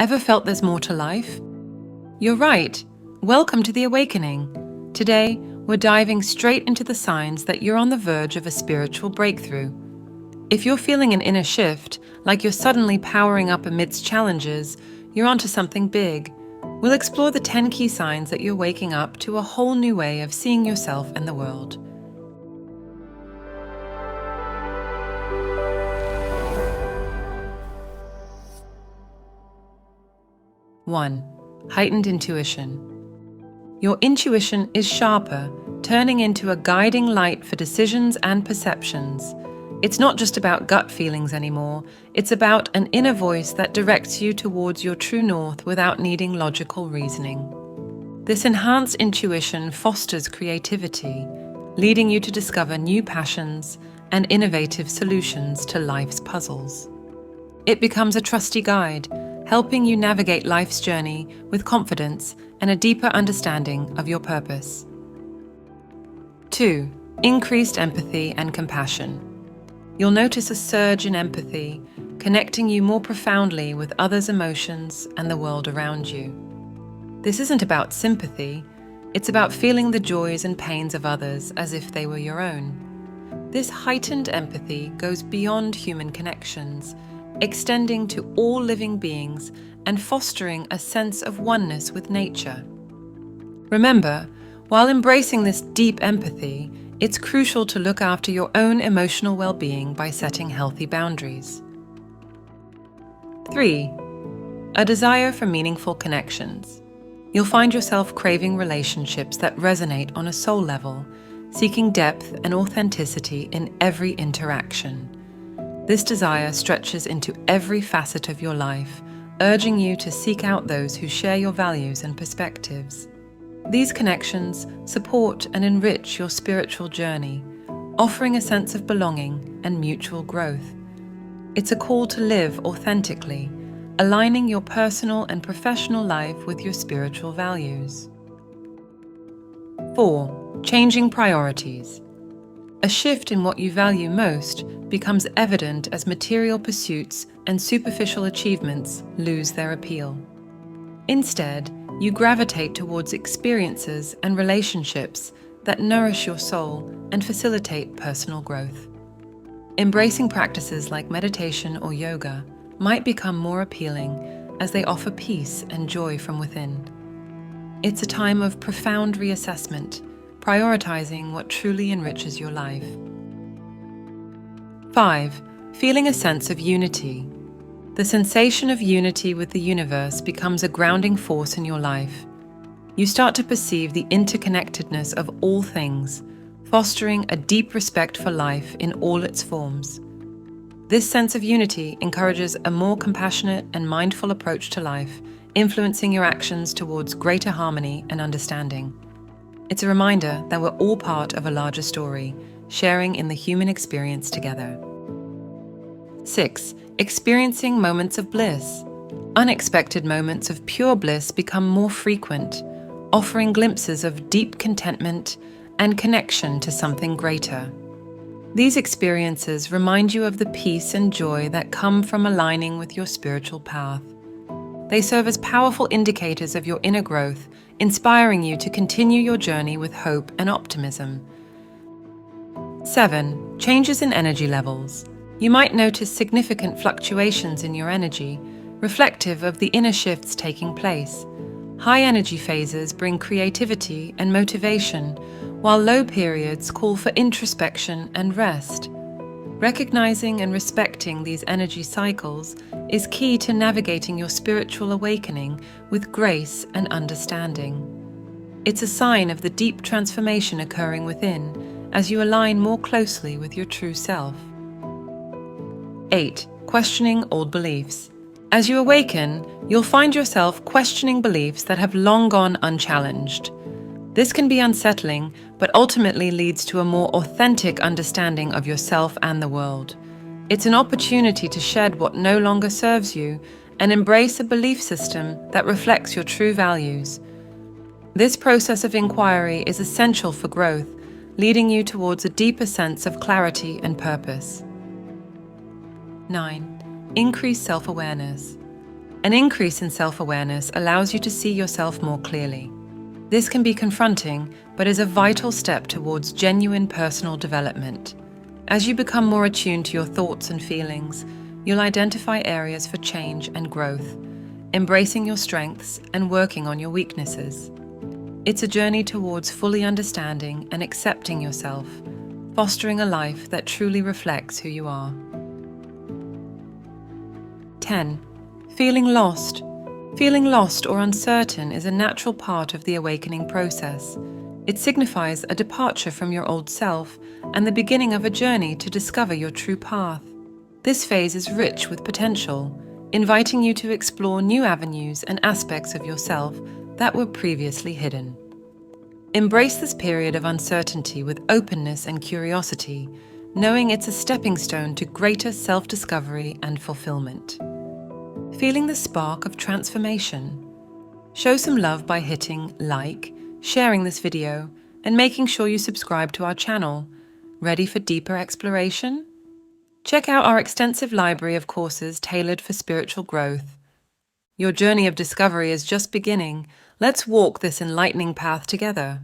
Ever felt there's more to life? You're right. Welcome to the awakening. Today, we're diving straight into the signs that you're on the verge of a spiritual breakthrough. If you're feeling an inner shift, like you're suddenly powering up amidst challenges, you're onto something big. We'll explore the 10 key signs that you're waking up to a whole new way of seeing yourself and the world. 1. Heightened intuition. Your intuition is sharper, turning into a guiding light for decisions and perceptions. It's not just about gut feelings anymore, it's about an inner voice that directs you towards your true north without needing logical reasoning. This enhanced intuition fosters creativity, leading you to discover new passions and innovative solutions to life's puzzles. It becomes a trusty guide, helping you navigate life's journey with confidence and a deeper understanding of your purpose. 2. Increased empathy and compassion. You'll notice a surge in empathy, connecting you more profoundly with others' emotions and the world around you. This isn't about sympathy, it's about feeling the joys and pains of others as if they were your own. This heightened empathy goes beyond human connections, extending to all living beings and fostering a sense of oneness with nature. Remember, while embracing this deep empathy, it's crucial to look after your own emotional well-being by setting healthy boundaries. 3. A desire for meaningful connections. You'll find yourself craving relationships that resonate on a soul level, seeking depth and authenticity in every interaction. This desire stretches into every facet of your life, urging you to seek out those who share your values and perspectives. These connections support and enrich your spiritual journey, offering a sense of belonging and mutual growth. It's a call to live authentically, aligning your personal and professional life with your spiritual values. 4. Changing priorities. A shift in what you value most becomes evident as material pursuits and superficial achievements lose their appeal. Instead, you gravitate towards experiences and relationships that nourish your soul and facilitate personal growth. Embracing practices like meditation or yoga might become more appealing as they offer peace and joy from within. It's a time of profound reassessment, prioritizing what truly enriches your life. 5. Feeling a sense of unity. The sensation of unity with the universe becomes a grounding force in your life. You start to perceive the interconnectedness of all things, fostering a deep respect for life in all its forms. This sense of unity encourages a more compassionate and mindful approach to life, influencing your actions towards greater harmony and understanding. It's a reminder that we're all part of a larger story, sharing in the human experience together. 6. Experiencing moments of bliss. Unexpected moments of pure bliss become more frequent, offering glimpses of deep contentment and connection to something greater. These experiences remind you of the peace and joy that come from aligning with your spiritual path. They serve as powerful indicators of your inner growth, inspiring you to continue your journey with hope and optimism. 7. Changes in energy levels. You might notice significant fluctuations in your energy, reflective of the inner shifts taking place. High energy phases bring creativity and motivation, while low periods call for introspection and rest. Recognizing and respecting these energy cycles is key to navigating your spiritual awakening with grace and understanding. It's a sign of the deep transformation occurring within as you align more closely with your true self. 8. Questioning old beliefs. As you awaken, you'll find yourself questioning beliefs that have long gone unchallenged. This can be unsettling, but ultimately leads to a more authentic understanding of yourself and the world. It's an opportunity to shed what no longer serves you and embrace a belief system that reflects your true values. This process of inquiry is essential for growth, leading you towards a deeper sense of clarity and purpose. 9. Increase self-awareness. An increase in self-awareness allows you to see yourself more clearly. This can be confronting, but is a vital step towards genuine personal development. As you become more attuned to your thoughts and feelings, you'll identify areas for change and growth, embracing your strengths and working on your weaknesses. It's a journey towards fully understanding and accepting yourself, fostering a life that truly reflects who you are. 10. Feeling lost. Feeling lost or uncertain is a natural part of the awakening process. It signifies a departure from your old self and the beginning of a journey to discover your true path. This phase is rich with potential, inviting you to explore new avenues and aspects of yourself that were previously hidden. Embrace this period of uncertainty with openness and curiosity, knowing it's a stepping stone to greater self-discovery and fulfillment. Feeling the spark of transformation? Show some love by hitting like, sharing this video, and making sure you subscribe to our channel. Ready for deeper exploration? Check out our extensive library of courses tailored for spiritual growth. Your journey of discovery is just beginning. Let's walk this enlightening path together.